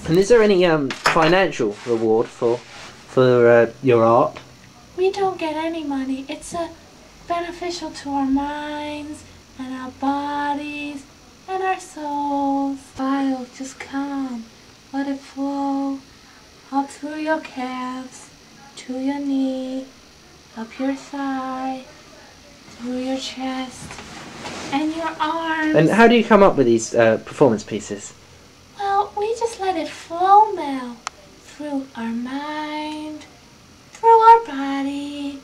And is there any financial reward for your art? We don't get any money. It's beneficial to our minds and our bodies and our souls. File, just come. Let it flow up through your calves, to your knee, up your thigh, through your chest, and your arms. And how do you come up with these performance pieces? Well, we just let it flow, Mel, through our mind, through our body,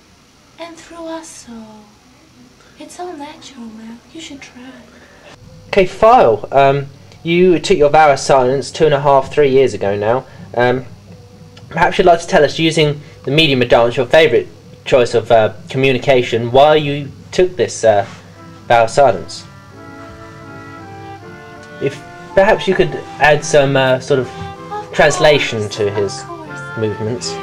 and through our soul. It's all natural, Mel. You should try. Okay, File. You took your vow of silence 2.5, 3 years ago now. Perhaps you'd like to tell us, using the medium of dance, your favourite choice of communication, why you took this vow of silence. If perhaps you could add some sort of translation to his movements.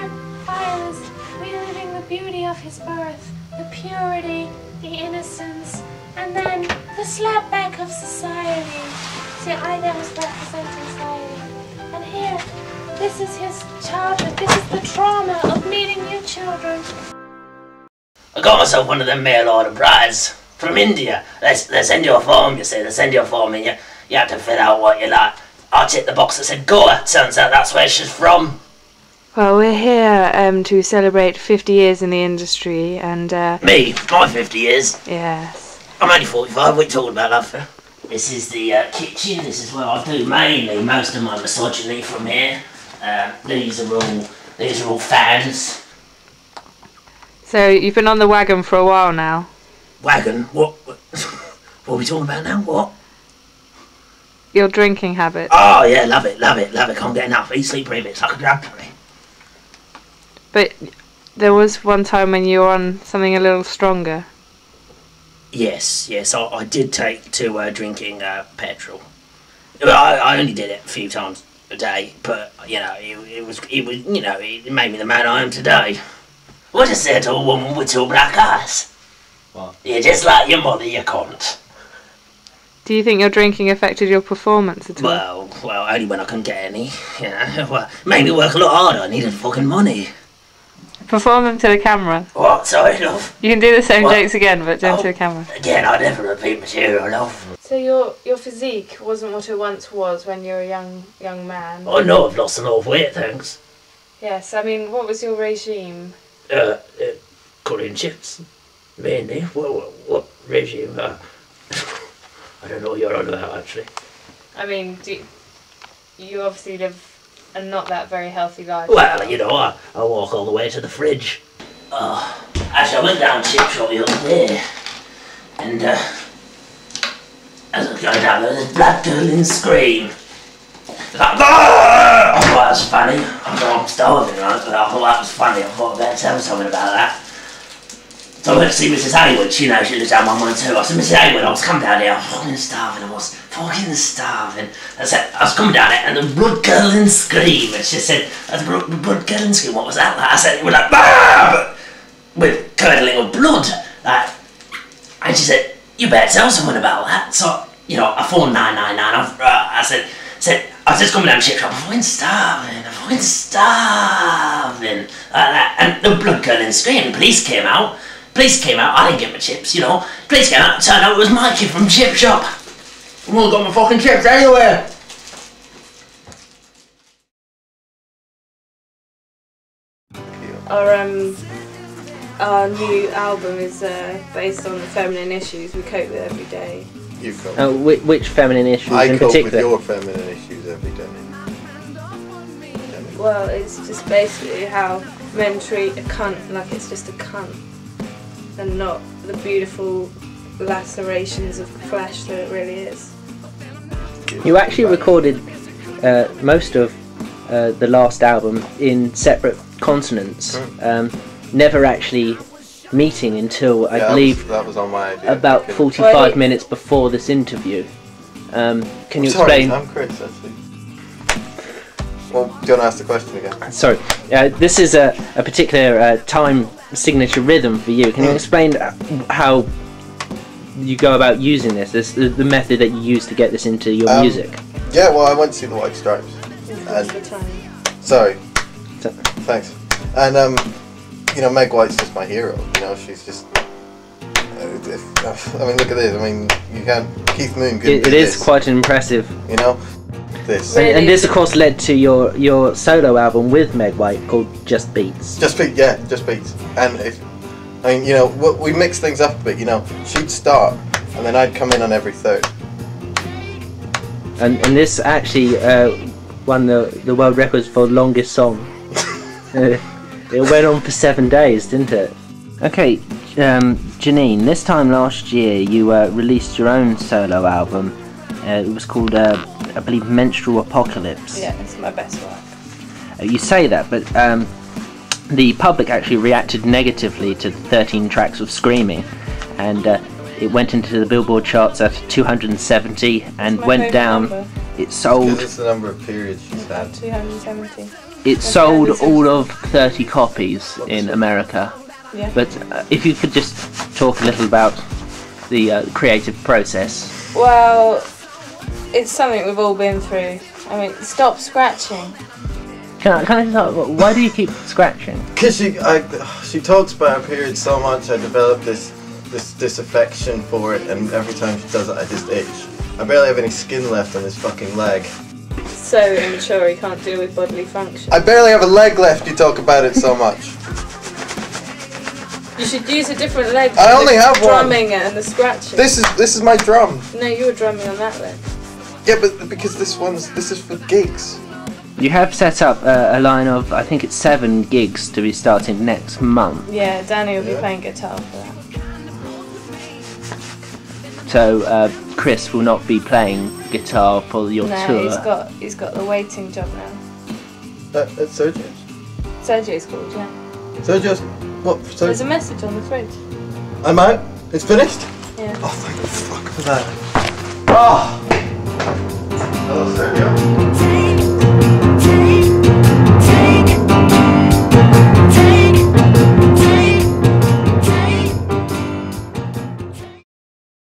File is reliving the beauty of his birth, the purity, the innocence, and then the slapback of society. See, I there was representing society. And here, this is his childhood, this is the trauma of meeting you children. I got myself one of them mail order brides from India. They send you a form, you see, they send you a form and you have to fill out what you like. I ticked the box that said Goa. Turns out that's where she's from. Well, we're here to celebrate 50 years in the industry, and Me? My 50 years? yes. I'm only 45, we talked about that for. This is the kitchen, this is where I do mainly most of my misogyny from here. These are all fans. So you've been on the wagon for a while now. Wagon? What are we talking about now? What? Your drinking habit. Oh yeah, love it. Can't get enough. Eat, sleep, breathe. It's like a drug for me. But there was one time when you were on something a little stronger. Yes. I did take to drinking petrol. I only did it a few times a day, but it made me the man I am today. What is there to a woman with 2 black eyes? What? You're just like your mother, you cunt. Do you think your drinking affected your performance at all? Well, only when I couldn't get any. Well, made me work a lot harder. I needed fucking money. Perform them to the camera. What? Sorry, love. You can do the same jokes again, but do them to the camera. Again, I never repeat material, love. So your physique wasn't what it once was when you were a young man? Oh no, I've lost a lot of weight, thanks. Yes, I mean, what was your regime? Korean chips, mainly. What regime? I don't know what you're on about, actually. I mean, you obviously live a not that very healthy life. Well, I walk all the way to the fridge. Actually, I went down chip shop the other day, and as I was going down there, this black girl in scream. Like, I thought that was funny. I thought I'm starving, right? But I thought that was funny. I thought I'd better tell something about that. So I went to see Mrs. Hayward. She lives down 112. I said, Mrs. Hayward, I was coming down here. I was fucking starving. I said, I was coming down here, and the blood curdling scream. And she said, the blood curdling scream, what was that like? I said, it was like, ah! With curdling of blood. Like, and she said, you better tell someone about that. So, I phoned 999. I said, I was just coming down to chip shop. I'm fucking starving. Like that. And the blood curdling scream. Police came out. I didn't get my chips, Police came out and turned out it was Mikey from Chip Shop. I've all got my fucking chips anywhere. Our new album is based on the feminine issues we cope with every day. You cope. Which feminine issues I in cope particular? with your feminine issues every day. Well, it's just basically how men treat a cunt like it's just a cunt, and not the beautiful lacerations of flesh that it really is. You actually recorded most of the last album in separate continents, never actually meeting until I believe that was on my idea. About 45 minutes before this interview. Can you explain? I'm Chris, actually. Well, do you want to ask the question again? Sorry, this is a particular time signature rhythm for you. Can you explain how you go about using this the method that you use to get this into your music? Yeah, well, I went to see the White Stripes That's the time. Sorry. Thanks. And you know, Meg White's just my hero. You know, she's just. I mean, look at this. I mean, you can't. Keith Moon. It is quite impressive. You know, this. Really? And this, of course, led to your solo album with Meg White called Just Beats. Just Beats. And I mean, you know, we mix things up a bit. You know, she'd start, and then I'd come in on every third. And this actually won the world records for longest song. It went on for 7 days, didn't it? Okay, Janine, this time last year you released your own solo album. It was called, I believe, Menstrual Apocalypse. Yeah, it's my best work. You say that, but the public actually reacted negatively to 13 tracks of screaming, and it went into the Billboard charts at 270 and went down. Number. It sold. Because it's the number of periods she's had. 270. It sold all of 30 copies in America. Yeah. But if you could just talk a little about the creative process. Well, it's something we've all been through. I mean, stop scratching. Can I just ask, why do you keep scratching? Because she talks about her period so much, I developed this disaffection for it, and every time she does it, I just itch. I barely have any skin left on this fucking leg. So immature, he can't deal with bodily function. I barely have a leg left. You talk about it so much. You should use a different leg. I only have one. Drumming and the scratching. This is my drum. No, you were drumming on that leg. Yeah, but because this is for gigs. You have set up a line of, I think it's 7 gigs to be starting next month. Yeah, Danny will be playing guitar for that. So Chris will not be playing guitar for your tour. No, he's got the waiting job now. That's Sergio's. Sergio's called, yeah. Sergio's. What? There's a message on the fridge. I'm out. It's finished. Yeah. Oh, thank fuck for that. Oh. Hello, Sergio.